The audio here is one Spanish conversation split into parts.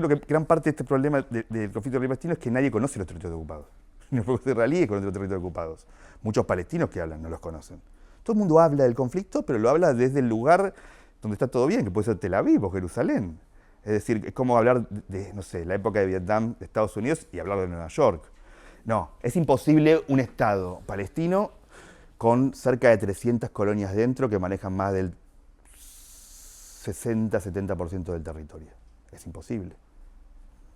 yo creo que gran parte de este problema del conflicto palestino es que nadie conoce los territorios ocupados. Los israelíes conocen los territorios ocupados. Muchos palestinos que hablan no los conocen. Todo el mundo habla del conflicto, pero lo habla desde el lugar donde está todo bien, que puede ser Tel Aviv o Jerusalén. Es decir, es como hablar de, no sé, la época de Vietnam, de Estados Unidos, y hablar de Nueva York. No, es imposible un Estado palestino con cerca de 300 colonias dentro que manejan más del 60-70% del territorio. Es imposible.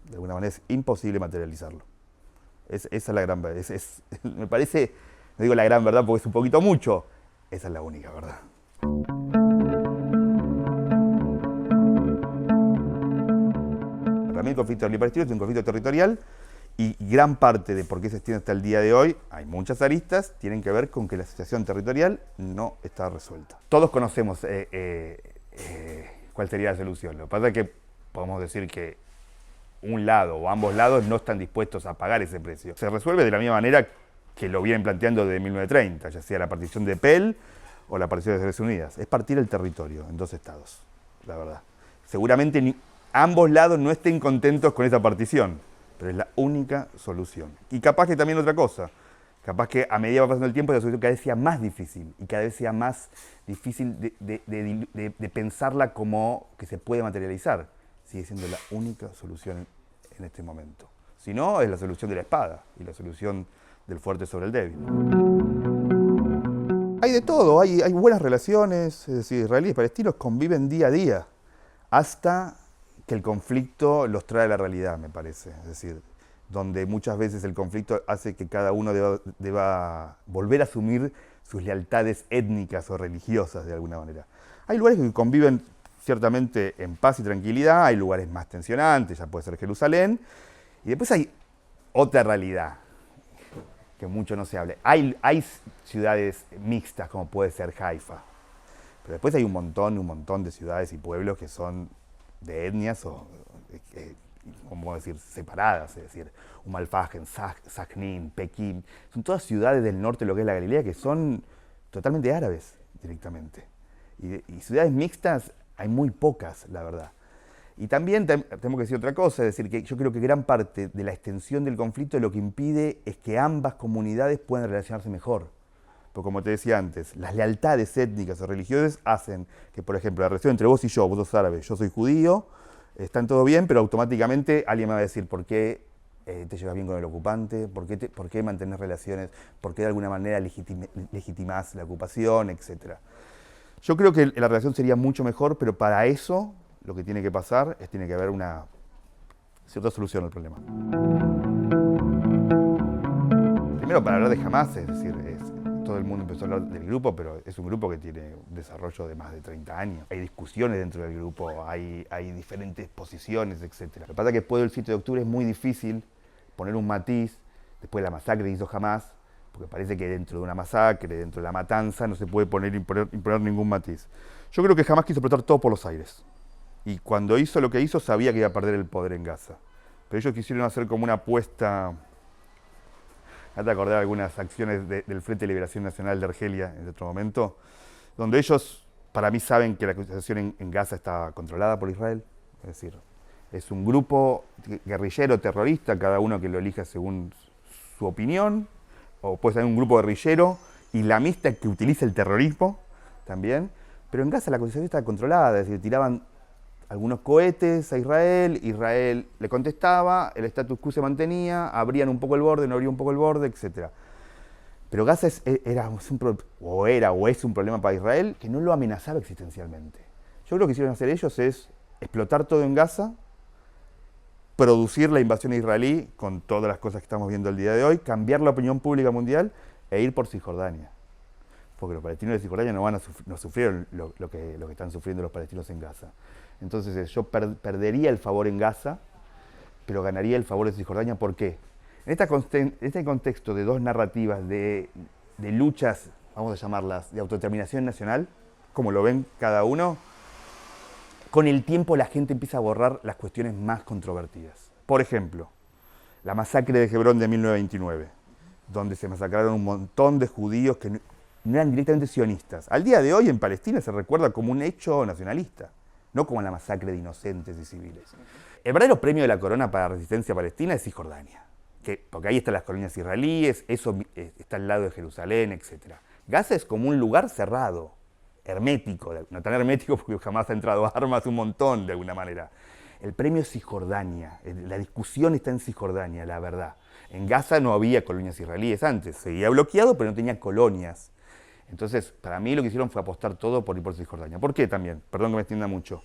De alguna manera es imposible materializarlo. Esa es la gran verdad. Me parece, no digo la gran verdad porque es un poquito mucho, esa es la única verdad. Para mí el conflicto israelí-palestino es un conflicto territorial y gran parte de por qué se extiende hasta el día de hoy, hay muchas aristas, tienen que ver con que la situación territorial no está resuelta. Todos conocemos cuál sería la solución. Lo que pasa es que podemos decir que un lado o ambos lados no están dispuestos a pagar ese precio. Se resuelve de la misma manera que lo vienen planteando desde 1930, ya sea la partición de Pell o la partición de Naciones Unidas. Es partir el territorio en dos estados, la verdad. Seguramente ambos lados no estén contentos con esa partición, pero es la única solución. Y capaz que también otra cosa, capaz que a medida que va pasando el tiempo la solución cada vez sea más difícil y cada vez sea más difícil de pensarla como que se puede materializar. Sigue siendo la única solución en este momento. Si no, es la solución de la espada y la solución del fuerte sobre el débil. Hay de todo, hay buenas relaciones, es decir, israelíes y palestinos conviven día a día, hasta que el conflicto los trae a la realidad, me parece. Es decir, donde muchas veces el conflicto hace que cada uno deba volver a asumir sus lealtades étnicas o religiosas de alguna manera. Hay lugares que conviven ciertamente en paz y tranquilidad, hay lugares más tensionantes, ya puede ser Jerusalén, y después hay otra realidad que mucho no se habla. Hay ciudades mixtas como puede ser Haifa, pero después hay un montón de ciudades y pueblos que son de etnias o, ¿cómo decir?, separadas, es decir, Umalfagen, Sajnín, Pekín, son todas ciudades del norte de lo que es la Galilea que son totalmente árabes directamente. Y ciudades mixtas hay muy pocas, la verdad. Y también tengo que decir otra cosa, es decir, que yo creo que gran parte de la extensión del conflicto lo que impide es que ambas comunidades puedan relacionarse mejor. Porque como te decía antes, las lealtades étnicas o religiosas hacen que, por ejemplo, la relación entre vos y yo, vos sos árabe, yo soy judío, están todo bien, pero automáticamente alguien me va a decir por qué te llevas bien con el ocupante, por qué mantenés relaciones, por qué de alguna manera legitimás la ocupación, etc. Yo creo que la relación sería mucho mejor, pero para eso lo que tiene que pasar es tiene que haber una cierta solución al problema. Primero, para hablar de Hamás, es decir, todo el mundo empezó a hablar del grupo, pero es un grupo que tiene un desarrollo de más de 30 años. Hay discusiones dentro del grupo, hay diferentes posiciones, etc. Lo que pasa es que después del 7 de octubre es muy difícil poner un matiz, después de la masacre que hizo Hamás, porque parece que dentro de una masacre, dentro de la matanza, no se puede imponer ningún matiz. Yo creo que Hamás quiso explotar todo por los aires. Y cuando hizo lo que hizo, sabía que iba a perder el poder en Gaza. Pero ellos quisieron hacer como una apuesta. Hasta acordar algunas acciones del Frente de Liberación Nacional de Argelia en otro momento, donde ellos, para mí, saben que la situación en Gaza está controlada por Israel. Es decir, es un grupo guerrillero terrorista, cada uno que lo elija según su opinión, o puede ser un grupo guerrillero islamista que utiliza el terrorismo también, pero en Gaza la situación está controlada, es decir, tiraban algunos cohetes a Israel, Israel le contestaba, el status quo se mantenía, abrían un poco el borde, no abrían un poco el borde, etc. Pero Gaza es un problema para Israel que no lo amenazaba existencialmente. Yo creo que lo que quisieron hacer ellos es explotar todo en Gaza, producir la invasión israelí con todas las cosas que estamos viendo el día de hoy, cambiar la opinión pública mundial e ir por Cisjordania. Porque los palestinos de Cisjordania no sufrieron lo que están sufriendo los palestinos en Gaza. Entonces yo perdería el favor en Gaza, pero ganaría el favor de Cisjordania. ¿Por qué? En este contexto de dos narrativas, de luchas, vamos a llamarlas, de autodeterminación nacional, como lo ven cada uno, con el tiempo la gente empieza a borrar las cuestiones más controvertidas. Por ejemplo, la masacre de Hebrón de 1929, donde se masacraron un montón de judíos que no eran directamente sionistas. Al día de hoy en Palestina se recuerda como un hecho nacionalista. no como la masacre de inocentes y civiles. El verdadero premio de la corona para la resistencia palestina es Cisjordania, porque ahí están las colonias israelíes, eso está al lado de Jerusalén, etc. Gaza es como un lugar cerrado, hermético, no tan hermético porque jamás ha entrado armas un montón de alguna manera. El premio es Cisjordania, la discusión está en Cisjordania, la verdad. En Gaza no había colonias israelíes antes, seguía bloqueado pero no tenía colonias. Entonces, para mí lo que hicieron fue apostar todo por ir por Cisjordania. ¿Por qué también? Perdón que me extienda mucho.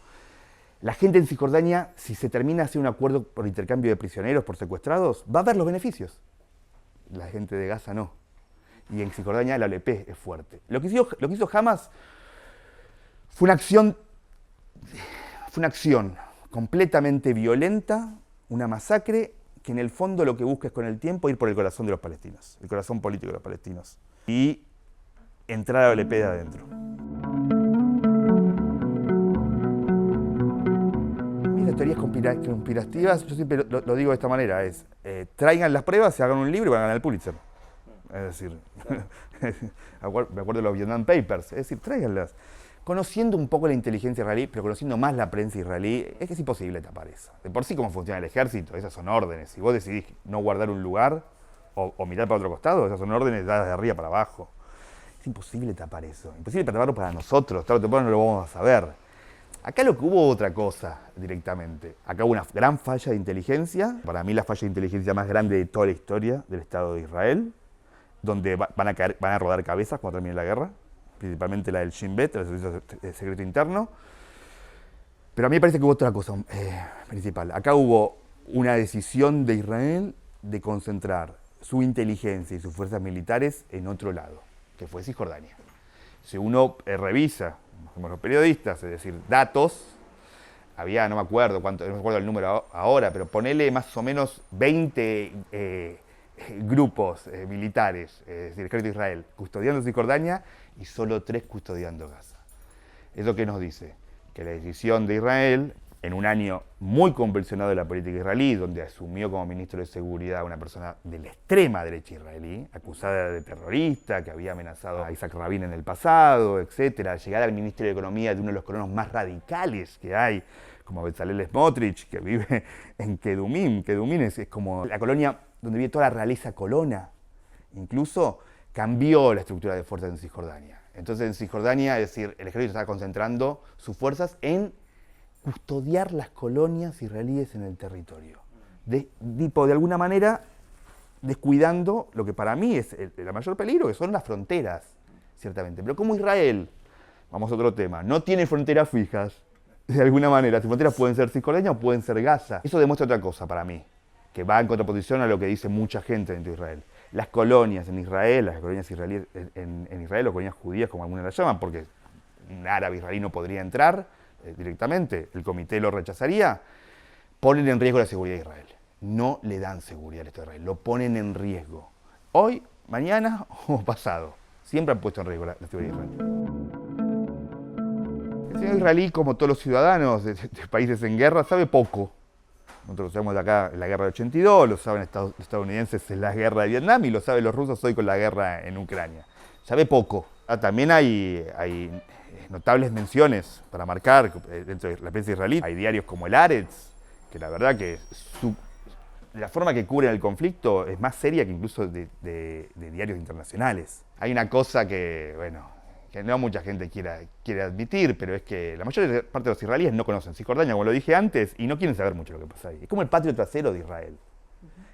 La gente en Cisjordania, si se termina hacer un acuerdo por intercambio de prisioneros, por secuestrados, va a ver los beneficios. La gente de Gaza no. Y en Cisjordania la OLP es fuerte. Lo que hizo Hamas fue una acción completamente violenta, una masacre, que en el fondo lo que busca es con el tiempo ir por el corazón de los palestinos, el corazón político de los palestinos. Y entrar a la OLP de adentro. Las teorías conspirativas, yo siempre lo digo de esta manera, es traigan las pruebas, se hagan un libro y van a ganar el Pulitzer. Es decir, me acuerdo de los Vietnam Papers, es decir, tráiganlas. Conociendo un poco la inteligencia israelí, pero conociendo más la prensa israelí, es que es imposible tapar eso. De por sí, cómo funciona el ejército, esas son órdenes. Si vos decidís no guardar un lugar o mirar para otro costado, esas son órdenes dadas de arriba para abajo. Es imposible tapar eso, imposible taparlo para nosotros, tarde o temprano no lo vamos a saber. Acá lo que hubo otra cosa directamente. Acá hubo una gran falla de inteligencia, para mí la falla de inteligencia más grande de toda la historia del Estado de Israel, donde van a rodar cabezas cuando termine la guerra, principalmente la del Shin Bet, el servicio secreto interno. Pero a mí me parece que hubo otra cosa principal. Acá hubo una decisión de Israel de concentrar su inteligencia y sus fuerzas militares en otro lado, que fue Cisjordania. Si uno revisa, como los periodistas, es decir, datos, había, no me acuerdo el número ahora, pero ponele más o menos 20 grupos militares, es decir, el ejército de Israel, custodiando Cisjordania y solo 3 custodiando Gaza. ¿Eso qué nos dice? Que la decisión de Israel, en un año muy convulsionado de la política israelí, donde asumió como ministro de Seguridad una persona de la extrema derecha israelí, acusada de terrorista, que había amenazado a Isaac Rabin en el pasado, etc., llegar al Ministerio de Economía de uno de los colonos más radicales que hay, como Bezalel Smotrich, que vive en Kedumim. Kedumim es como la colonia donde vive toda la realeza colona. Incluso cambió la estructura de fuerzas en Cisjordania. Entonces en Cisjordania, es decir, el ejército está concentrando sus fuerzas en custodiar las colonias israelíes en el territorio. De alguna manera, descuidando lo que para mí es el mayor peligro, que son las fronteras, ciertamente. Pero como Israel, vamos a otro tema, no tiene fronteras fijas, de alguna manera, sus fronteras pueden ser Cisjordania o pueden ser Gaza. Eso demuestra otra cosa para mí, que va en contraposición a lo que dice mucha gente dentro de Israel. Las colonias en Israel, las colonias israelíes en Israel, o colonias judías, como algunas las llaman, porque un árabe israelí no podría entrar directamente, el comité lo rechazaría, ponen en riesgo la seguridad de Israel. No le dan seguridad al Estado de Israel, lo ponen en riesgo. Hoy, mañana o pasado. Siempre han puesto en riesgo la seguridad de Israel. El señor israelí, como todos los ciudadanos de países en guerra, sabe poco. Nosotros lo sabemos de acá en la guerra de 82, lo saben los estadounidenses en la guerra de Vietnam y lo saben los rusos hoy con la guerra en Ucrania. Sabe poco. También hay notables menciones para marcar dentro de la prensa israelí. Hay diarios como el Haaretz, que la verdad que la forma que cubren el conflicto es más seria que incluso de diarios internacionales. Hay una cosa que, bueno, que no mucha gente quiere admitir, pero es que la mayor parte de los israelíes no conocen Cisjordania, como lo dije antes, y no quieren saber mucho lo que pasa ahí. Es como el patio trasero de Israel.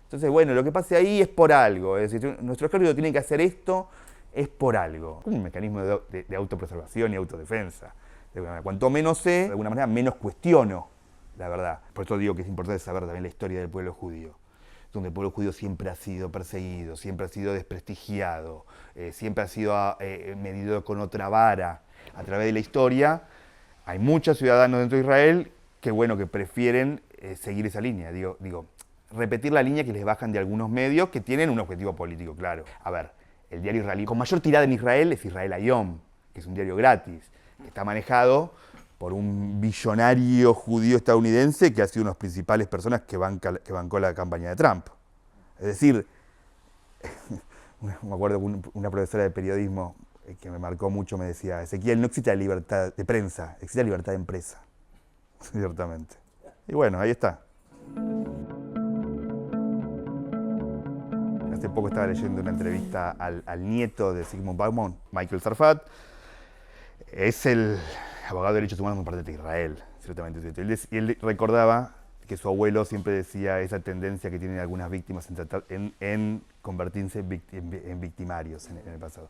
Entonces, bueno, lo que pase ahí es por algo. Es decir, nuestro ejército tiene que hacer esto, es por algo. Como un mecanismo de autopreservación y autodefensa. Cuanto menos sé, de alguna manera menos cuestiono, la verdad. Por eso digo que es importante saber también la historia del pueblo judío, donde el pueblo judío siempre ha sido perseguido, siempre ha sido desprestigiado, siempre ha sido medido con otra vara a través de la historia. Hay muchos ciudadanos dentro de Israel que, bueno, que prefieren seguir esa línea, digo, repetir la línea que les bajan de algunos medios que tienen un objetivo político claro. A ver, el diario israelí con mayor tirada en Israel es Israel Hayom, que es un diario gratis, que está manejado por un billonario judío estadounidense que ha sido una de las principales personas que bancó la campaña de Trump. Es decir, me acuerdo que una profesora de periodismo que me marcó mucho me decía: Ezequiel, no existe la libertad de prensa, existe la libertad de empresa. ciertamente. Y bueno, ahí está. Hace poco estaba leyendo una entrevista al nieto de Zygmunt Bauman, Michael Sarfat. Es el abogado de derechos humanos por parte de Israel, ciertamente. Y él recordaba que su abuelo siempre decía esa tendencia que tienen algunas víctimas en convertirse en victimarios en el pasado.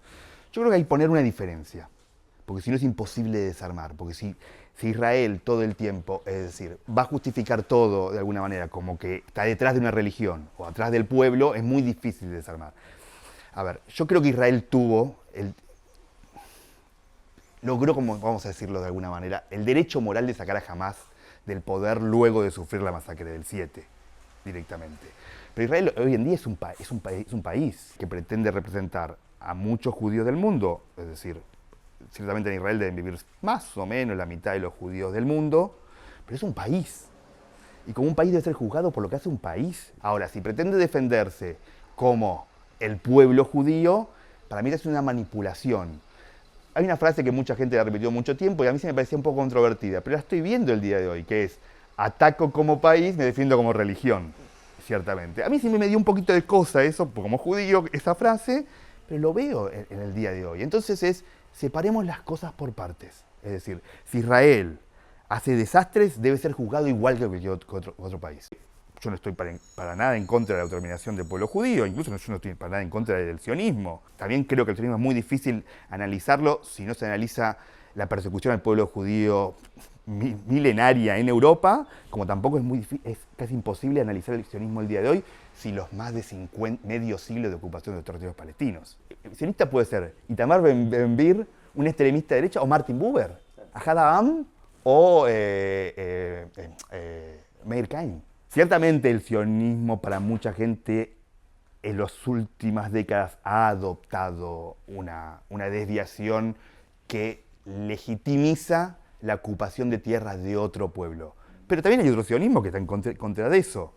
Yo creo que hay que poner una diferencia, porque si no es imposible desarmar, porque si Israel todo el tiempo, es decir, va a justificar todo de alguna manera, como que está detrás de una religión o atrás del pueblo, es muy difícil de desarmar. A ver, yo creo que Israel logró, como vamos a decirlo de alguna manera, el derecho moral de sacar a Hamás del poder luego de sufrir la masacre del 7, directamente. Pero Israel hoy en día es un país que pretende representar a muchos judíos del mundo, es decir, ciertamente en Israel deben vivir más o menos la mitad de los judíos del mundo, pero es un país. Y como un país debe ser juzgado por lo que hace un país. Ahora, si pretende defenderse como el pueblo judío, para mí es una manipulación. Hay una frase que mucha gente la repitió mucho tiempo y a mí se me parecía un poco controvertida, pero la estoy viendo el día de hoy, que es: ataco como país, me defiendo como religión, ciertamente. A mí sí me dio un poquito de cosa eso, como judío, esa frase, pero lo veo en el día de hoy. Entonces separemos las cosas por partes. Es decir, si Israel hace desastres, debe ser juzgado igual que otro país. Yo no estoy para nada en contra de la autodeterminación del pueblo judío, incluso yo no estoy para nada en contra del sionismo. También creo que el sionismo es muy difícil analizarlo si no se analiza la persecución al pueblo judío milenaria en Europa, como tampoco es casi imposible analizar el sionismo el día de hoy si los más de medio siglo de ocupación de los territorios palestinos. El sionista puede ser Itamar Ben-Gvir, un extremista de derecha, o Martin Buber, Ahad Ha'am o Meir Cain. Ciertamente el sionismo para mucha gente en las últimas décadas ha adoptado una desviación que legitimiza la ocupación de tierras de otro pueblo. Pero también hay otro sionismo que está en contra de eso.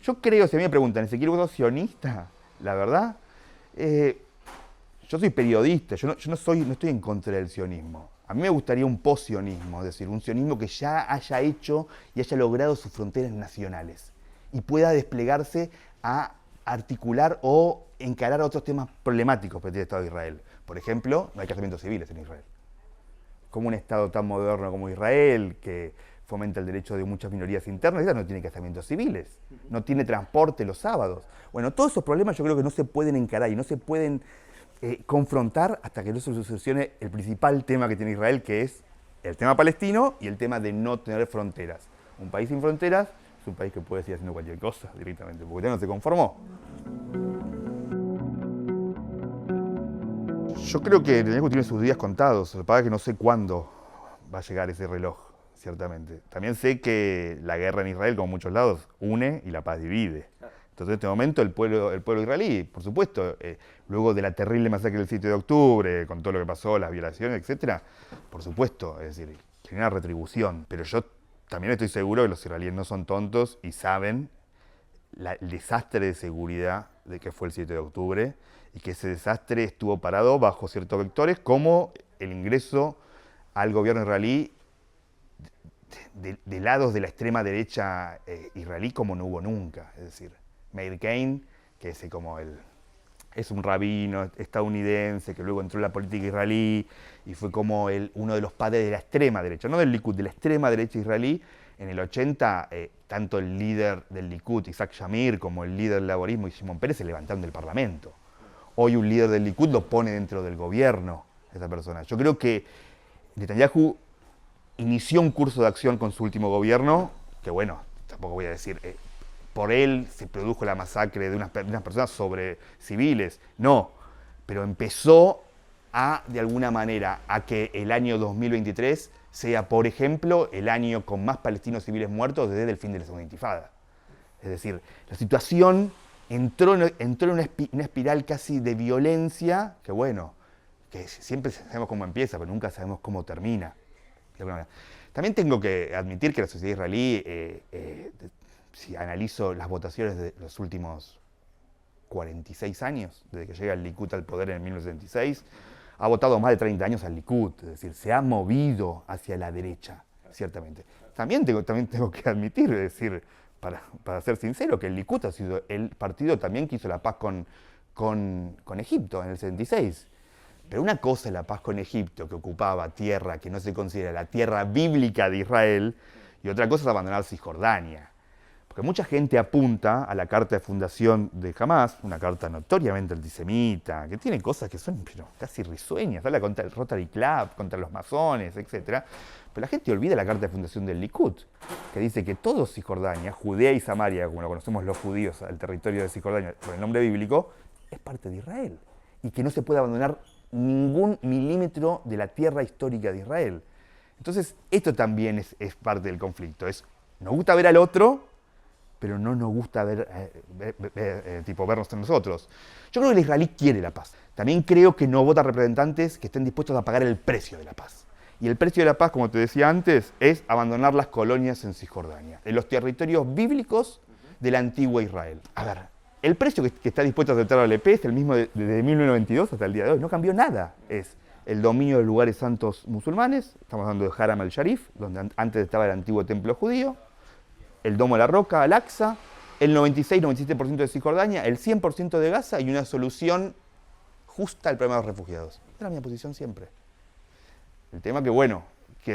Yo creo, si a mí me preguntan, ¿Ezequiel vos sos sionista? La verdad, yo soy periodista, yo no estoy en contra del sionismo. A mí me gustaría un post-sionismo, es decir, un sionismo que ya haya hecho y haya logrado sus fronteras nacionales y pueda desplegarse a articular o encarar otros temas problemáticos que tiene el Estado de Israel. Por ejemplo, no hay casamientos civiles en Israel. Como un Estado tan moderno como Israel, que fomenta el derecho de muchas minorías internas, no tiene casamientos civiles, no tiene transporte los sábados. Bueno, todos esos problemas yo creo que no se pueden encarar y no se pueden confrontar hasta que no se solucione el principal tema que tiene Israel, que es el tema palestino y el tema de no tener fronteras. Un país sin fronteras es un país que puede seguir haciendo cualquier cosa directamente, porque ya no se conformó. Yo creo que Netanyahu tiene sus días contados, lo que pasa es que no sé cuándo va a llegar ese reloj, ciertamente. También sé que la guerra en Israel, como en muchos lados, une y la paz divide. Entonces, en este momento, el pueblo israelí, por supuesto, luego de la terrible masacre del 7 de octubre, con todo lo que pasó, las violaciones, etc., por supuesto, es decir, genera retribución. Pero yo también estoy seguro que los israelíes no son tontos y saben el desastre de seguridad de que fue el 7 de octubre y que ese desastre estuvo parado bajo ciertos vectores, como el ingreso al gobierno israelí de lados de la extrema derecha israelí como no hubo nunca. Es decir, Meir Cain, que es un rabino estadounidense que luego entró en la política israelí y fue como uno de los padres de la extrema derecha, no del Likud, de la extrema derecha israelí. En el 80, tanto el líder del Likud, Isaac Shamir, como el líder del laborismo y Shimon Peres se levantaron del Parlamento. Hoy un líder del Likud lo pone dentro del gobierno, esa persona. Yo creo que Netanyahu inició un curso de acción con su último gobierno, que bueno, tampoco voy a decir, por él se produjo la masacre de unas personas sobre civiles, no, pero empezó de alguna manera, a que el año 2023 sea, por ejemplo, el año con más palestinos civiles muertos desde el fin de la Segunda Intifada. Es decir, la situación entró en una espiral casi de violencia, que bueno, que siempre sabemos cómo empieza, pero nunca sabemos cómo termina. También tengo que admitir que la sociedad israelí, si analizo las votaciones de los últimos 46 años, desde que llega el Likud al poder en 1976, ha votado más de 30 años al Likud, es decir, se ha movido hacia la derecha. ciertamente. También tengo que admitir, es decir, para ser sincero, que el Likud ha sido el partido también que hizo la paz con Egipto en el 76. Pero una cosa es la paz con Egipto, que ocupaba tierra que no se considera la tierra bíblica de Israel, y otra cosa es abandonar Cisjordania. Porque mucha gente apunta a la carta de fundación de Hamás, una carta notoriamente antisemita, que tiene cosas que son casi risueñas, habla contra el Rotary Club, contra los masones, etc. Pero la gente olvida la carta de fundación del Likud, que dice que todo Cisjordania, Judea y Samaria, como lo conocemos los judíos, el territorio de Cisjordania por el nombre bíblico, es parte de Israel. Y que no se puede abandonar ningún milímetro de la tierra histórica de Israel. Entonces, esto también es parte del conflicto. Nos gusta ver al otro, pero no nos gusta vernos a nosotros. Yo creo que el israelí quiere la paz. También creo que no vota representantes que estén dispuestos a pagar el precio de la paz. Y el precio de la paz, como te decía antes, es abandonar las colonias en Cisjordania, en los territorios bíblicos de la antigua Israel. A ver, el precio que está dispuesto a aceptar la OLP es el mismo desde 1992 hasta el día de hoy. No cambió nada. Es el dominio de lugares santos musulmanes, estamos hablando de Haram al-Sharif, donde antes estaba el antiguo templo judío, el Domo de la Roca, Al-Aqsa, el 96-97% de Cisjordania, el 100% de Gaza y una solución justa al problema de los refugiados. Esta era mi posición siempre. El tema que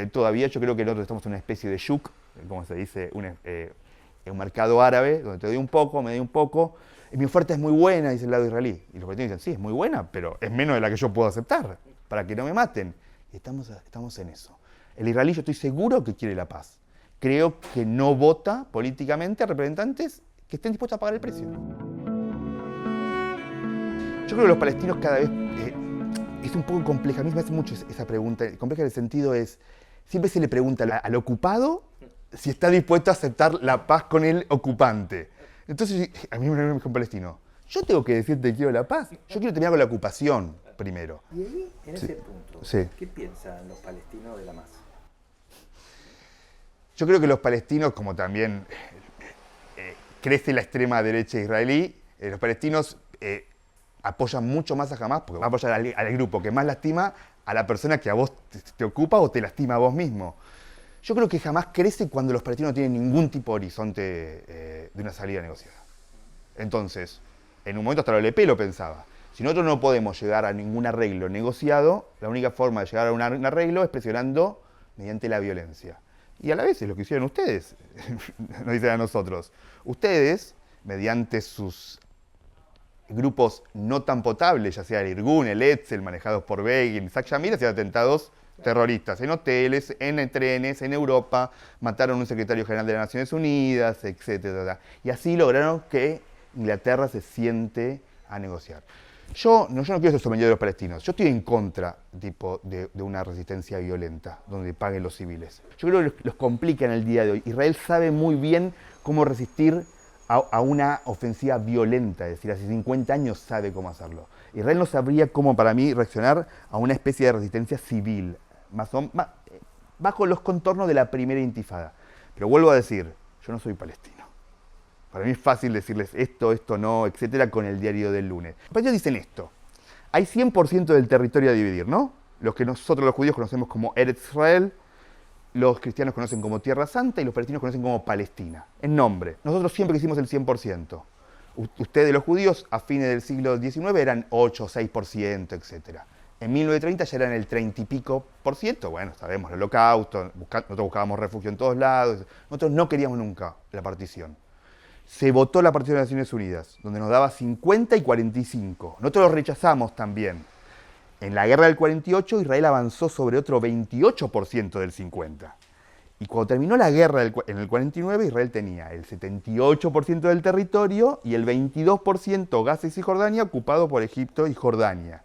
todavía yo creo que nosotros estamos en una especie de yuk, como se dice, un mercado árabe, donde te doy un poco, me doy un poco, y mi oferta es muy buena, dice el lado israelí. Y los palestinos dicen, sí, es muy buena, pero es menos de la que yo puedo aceptar, para que no me maten. Y estamos en eso. El israelí, yo estoy seguro que quiere la paz. Creo que no vota políticamente a representantes que estén dispuestos a pagar el precio. Yo creo que los palestinos cada vez... es un poco compleja, a mí me hace mucho esa pregunta. Compleja en el sentido es, siempre se le pregunta al ocupado si está dispuesto a aceptar la paz con el ocupante. Entonces, a mí me dijo un palestino, yo tengo que decirte que quiero la paz, yo quiero terminar con la ocupación primero. Y ahí, en ese punto, ¿qué piensan los palestinos de la Hamas? Yo creo que los palestinos, como también crece la extrema derecha israelí, los palestinos apoyan mucho más a Hamás porque va a apoyar al grupo que más lastima a la persona que a vos te ocupa o te lastima a vos mismo. Yo creo que Hamás crece cuando los palestinos no tienen ningún tipo de horizonte de una salida negociada. Entonces, en un momento hasta la OLP lo pensaba. Si nosotros no podemos llegar a ningún arreglo negociado, la única forma de llegar a un arreglo es presionando mediante la violencia. Y a la vez es lo que hicieron ustedes, nos dicen a nosotros. Ustedes, mediante sus grupos no tan potables, ya sea el Irgun, el Etzel, manejados por Begin, Isaac Shamir, hacían atentados terroristas en hoteles, en trenes, en Europa, mataron a un secretario general de las Naciones Unidas, etc. Y así lograron que Inglaterra se siente a negociar. Yo no quiero ser sommelier de los palestinos, yo estoy en contra de una resistencia violenta, donde paguen los civiles. Yo creo que los complica en el día de hoy. Israel sabe muy bien cómo resistir a una ofensiva violenta, es decir, hace 50 años sabe cómo hacerlo. Israel no sabría cómo, para mí, reaccionar a una especie de resistencia civil, bajo los contornos de la primera intifada. Pero vuelvo a decir, yo no soy palestino. Para mí es fácil decirles esto no, etcétera, con el diario del lunes. Los palestinos dicen esto. Hay 100% del territorio a dividir, ¿no? Los que nosotros los judíos conocemos como Eretz Israel, los cristianos conocen como Tierra Santa y los palestinos conocen como Palestina, en nombre. Nosotros siempre hicimos el 100%. Ustedes, los judíos, a fines del siglo XIX eran 8, 6%, etcétera. En 1930 ya eran el 30 y pico por ciento. Bueno, sabemos, el holocausto, nosotros buscábamos refugio en todos lados. Nosotros no queríamos nunca la partición. Se votó la partición de las Naciones Unidas, donde nos daba 50 y 45. Nosotros lo rechazamos también. En la guerra del 48, Israel avanzó sobre otro 28% del 50. Y cuando terminó la guerra en el 49, Israel tenía el 78% del territorio y el 22% Gaza y Cisjordania ocupado por Egipto y Jordania.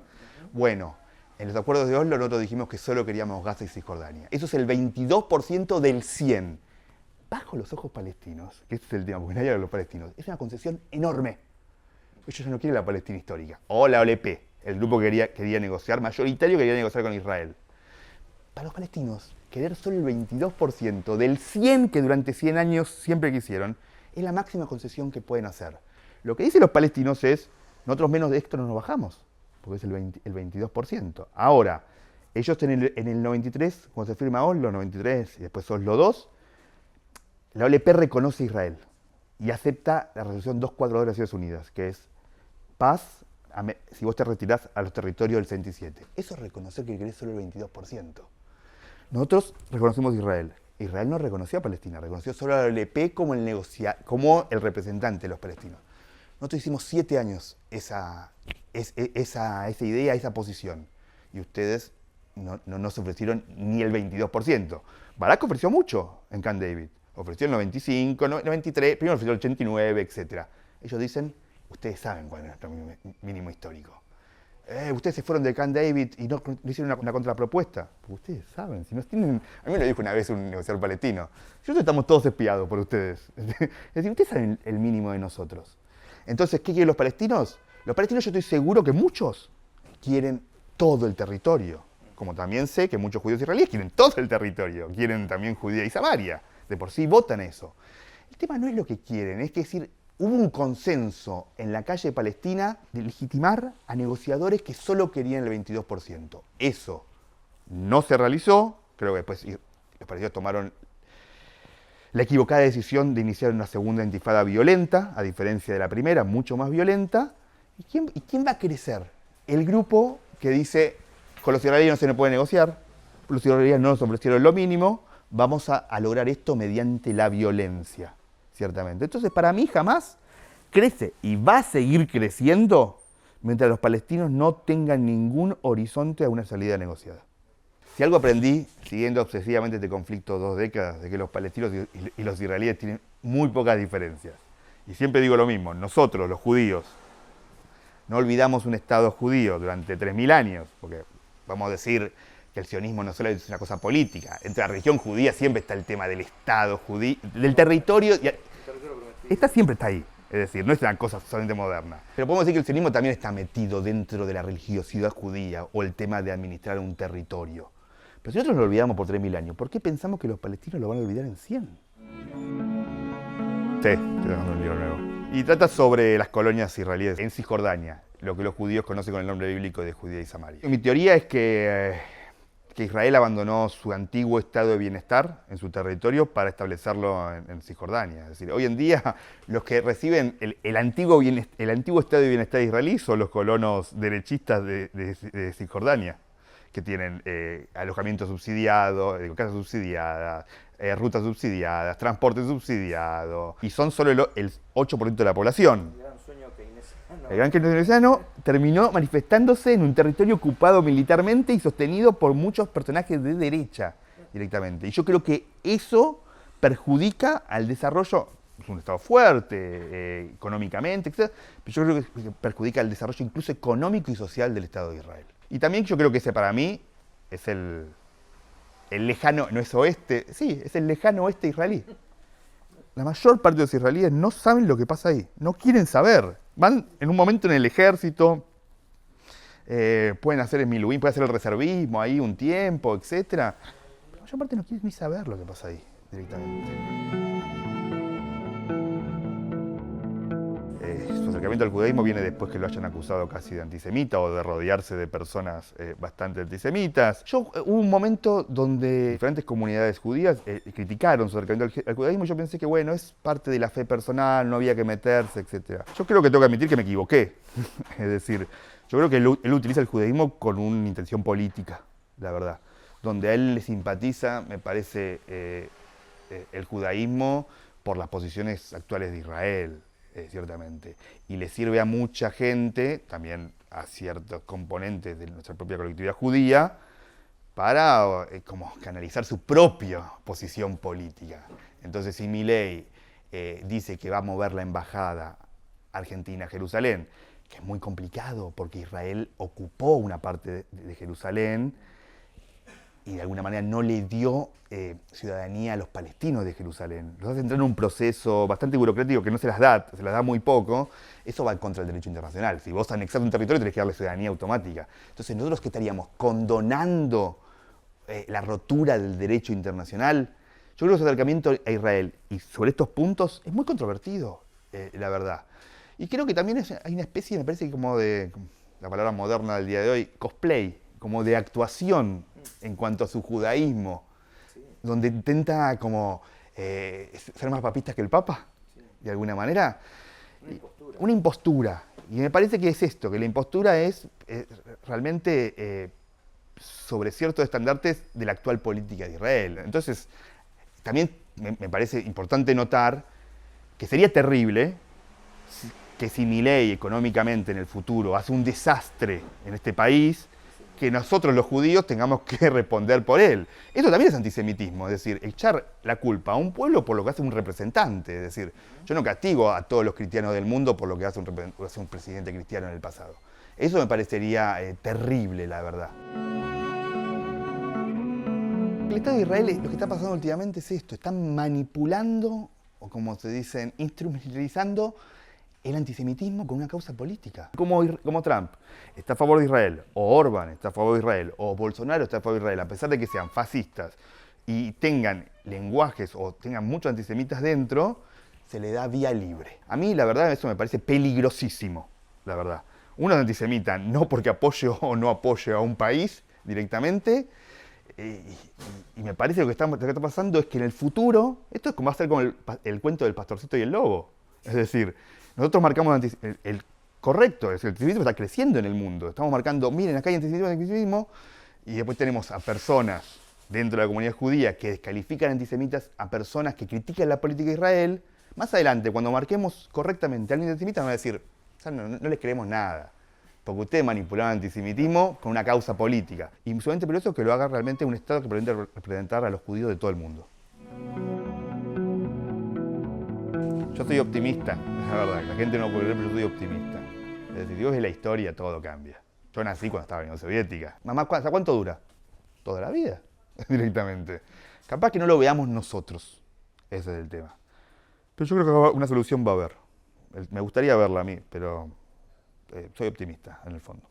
Bueno, en los acuerdos de Oslo nosotros dijimos que solo queríamos Gaza y Cisjordania. Eso es el 22% del 100%. Bajo los ojos palestinos, que este es el tema, porque nadie habla de los palestinos, es una concesión enorme. Ellos ya no quieren la Palestina histórica, o la OLP, el grupo que quería negociar, mayoritario quería negociar con Israel. Para los palestinos, querer solo el 22% del 100% que durante 100 años siempre quisieron, es la máxima concesión que pueden hacer. Lo que dicen los palestinos es, nosotros menos de esto no nos bajamos, porque es el 22%. Ahora, ellos en el 93, cuando se firma Oslo, 93 y después Oslo II, la OLP reconoce a Israel y acepta la resolución 242 de las Naciones Unidas, que es paz si vos te retirás a los territorios del 67. Eso es reconocer que querés solo el 22%. Nosotros reconocimos a Israel. Israel no reconoció a Palestina, reconoció solo a la OLP como el representante de los palestinos. Nosotros hicimos 7 años esa idea, esa posición. Y ustedes no nos ofrecieron ni el 22%. Barak ofreció mucho en Camp David. Ofreció el 95, 93, primero ofreció el 89, etc. Ellos dicen, ustedes saben cuál es nuestro mínimo histórico. Ustedes se fueron de Camp David y no hicieron una contrapropuesta. Ustedes saben, si nos tienen... A mí me lo dijo una vez un negociador palestino. Nosotros estamos todos espiados por ustedes. Es decir, ustedes saben el mínimo de nosotros. Entonces, ¿qué quieren los palestinos? Los palestinos, yo estoy seguro que muchos quieren todo el territorio. Como también sé que muchos judíos israelíes quieren todo el territorio. Quieren también Judea y Samaria. De por sí votan eso. El tema no es lo que quieren, es que decir, hubo un consenso en la calle palestina de legitimar a negociadores que solo querían el 22%. Eso no se realizó. Creo que después los palestinos tomaron la equivocada decisión de iniciar una segunda intifada violenta, a diferencia de la primera, mucho más violenta. ¿Y quién va a crecer? El grupo que dice, con los israelíes no se nos puede negociar, los israelíes no nos ofrecieron lo mínimo, vamos a lograr esto mediante la violencia, ciertamente. Entonces, para mí jamás crece y va a seguir creciendo mientras los palestinos no tengan ningún horizonte a una salida negociada. Si algo aprendí, siguiendo obsesivamente este conflicto 2 décadas, de que los palestinos y los israelíes tienen muy pocas diferencias. Y siempre digo lo mismo, nosotros, los judíos, no olvidamos un Estado judío durante 3.000 años, porque vamos a decir que el sionismo no solo es una cosa política. Entre la religión judía siempre está el tema del Estado judío, del territorio. Siempre está ahí. Es decir, no es una cosa solamente moderna. Pero podemos decir que el sionismo también está metido dentro de la religiosidad judía o el tema de administrar un territorio. Pero si nosotros lo olvidamos por 3.000 años, ¿por qué pensamos que los palestinos lo van a olvidar en 100? Sí, estoy dando un libro nuevo. Y trata sobre las colonias israelíes en Cisjordania, lo que los judíos conocen con el nombre bíblico de Judea y Samaria. Mi teoría es que Israel abandonó su antiguo estado de bienestar en su territorio para establecerlo en Cisjordania. Es decir, hoy en día los que reciben el antiguo estado de bienestar israelí son los colonos derechistas de Cisjordania, que tienen alojamiento subsidiado, casas subsidiadas, rutas subsidiadas, transporte subsidiado, y son solo el 8% de la población. El gran keynesiano terminó manifestándose en un territorio ocupado militarmente y sostenido por muchos personajes de derecha directamente. Y yo creo que eso perjudica al desarrollo, es un Estado fuerte económicamente, etc., pero yo creo que perjudica al desarrollo incluso económico y social del Estado de Israel. Y también yo creo que ese para mí es el lejano, no es oeste, sí, es el lejano oeste israelí. La mayor parte de los israelíes no saben lo que pasa ahí, no quieren saber. Van en un momento en el ejército, pueden hacer el miluín, pueden hacer el reservismo ahí un tiempo, etc. Pero la mayor parte no quieren ni saber lo que pasa ahí directamente. Su acercamiento al judaísmo viene después que lo hayan acusado casi de antisemita o de rodearse de personas bastante antisemitas. Hubo un momento donde diferentes comunidades judías criticaron su acercamiento al judaísmo y yo pensé que bueno, es parte de la fe personal, no había que meterse, etc. Yo creo que tengo que admitir que me equivoqué. Es decir, yo creo que él utiliza el judaísmo con una intención política, la verdad. Donde a él le simpatiza, me parece, el judaísmo por las posiciones actuales de Israel. Ciertamente, y le sirve a mucha gente, también a ciertos componentes de nuestra propia colectividad judía, para como canalizar su propia posición política. Entonces, si Milei dice que va a mover la embajada argentina a Jerusalén, que es muy complicado porque Israel ocupó una parte de Jerusalén y de alguna manera no le dio ciudadanía a los palestinos de Jerusalén. Los hace entrar en un proceso bastante burocrático que no se las da muy poco. Eso va contra el derecho internacional. Si vos anexás un territorio, tenés que darle ciudadanía automática. Entonces, ¿nosotros qué estaríamos? ¿Condonando la rotura del derecho internacional? Yo creo que su acercamiento a Israel y sobre estos puntos es muy controvertido, la verdad. Y creo que también hay una especie, me parece como de, la palabra moderna del día de hoy, cosplay como de actuación en cuanto a su judaísmo, donde intenta como ser más papista que el Papa, de alguna manera. Una impostura. Y me parece que es esto, que la impostura es realmente sobre ciertos estandartes de la actual política de Israel. Entonces, también me parece importante notar que sería terrible que si Milei económicamente en el futuro hace un desastre en este país, que nosotros los judíos tengamos que responder por él. Esto también es antisemitismo, es decir, echar la culpa a un pueblo por lo que hace un representante. Es decir, yo no castigo a todos los cristianos del mundo por lo que hace un presidente cristiano en el pasado. Eso me parecería terrible, la verdad. El Estado de Israel, lo que está pasando últimamente es esto, están manipulando, o como se dicen, instrumentalizando el antisemitismo con una causa política. Como Trump está a favor de Israel, o Orbán está a favor de Israel, o Bolsonaro está a favor de Israel, a pesar de que sean fascistas y tengan lenguajes o tengan muchos antisemitas dentro, se le da vía libre. A mí, la verdad, eso me parece peligrosísimo, la verdad. Uno es antisemita no porque apoye o no apoye a un país directamente, y me parece que lo que está pasando es que en el futuro, esto es como va a ser como el cuento del pastorcito y el lobo. Es decir, nosotros marcamos el correcto, es el antisemitismo está creciendo en el mundo. Estamos marcando, miren, acá hay antisemitismo, y después tenemos a personas dentro de la comunidad judía que descalifican antisemitas, a personas que critican la política de Israel. Más adelante, cuando marquemos correctamente a alguien antisemita, van a decir, no les creemos nada, porque ustedes manipularon el antisemitismo con una causa política. Y solamente por eso que lo haga realmente un Estado que pretende representar a los judíos de todo el mundo. Yo soy optimista, la verdad. La gente no puede creer, pero yo soy optimista. Es decir, Dios es la historia, todo cambia. Yo nací cuando estaba en la Unión Soviética. Mamá, ¿hasta cuánto dura? Toda la vida, directamente. Capaz que no lo veamos nosotros. Ese es el tema. Pero yo creo que una solución va a haber. Me gustaría verla a mí, pero soy optimista en el fondo.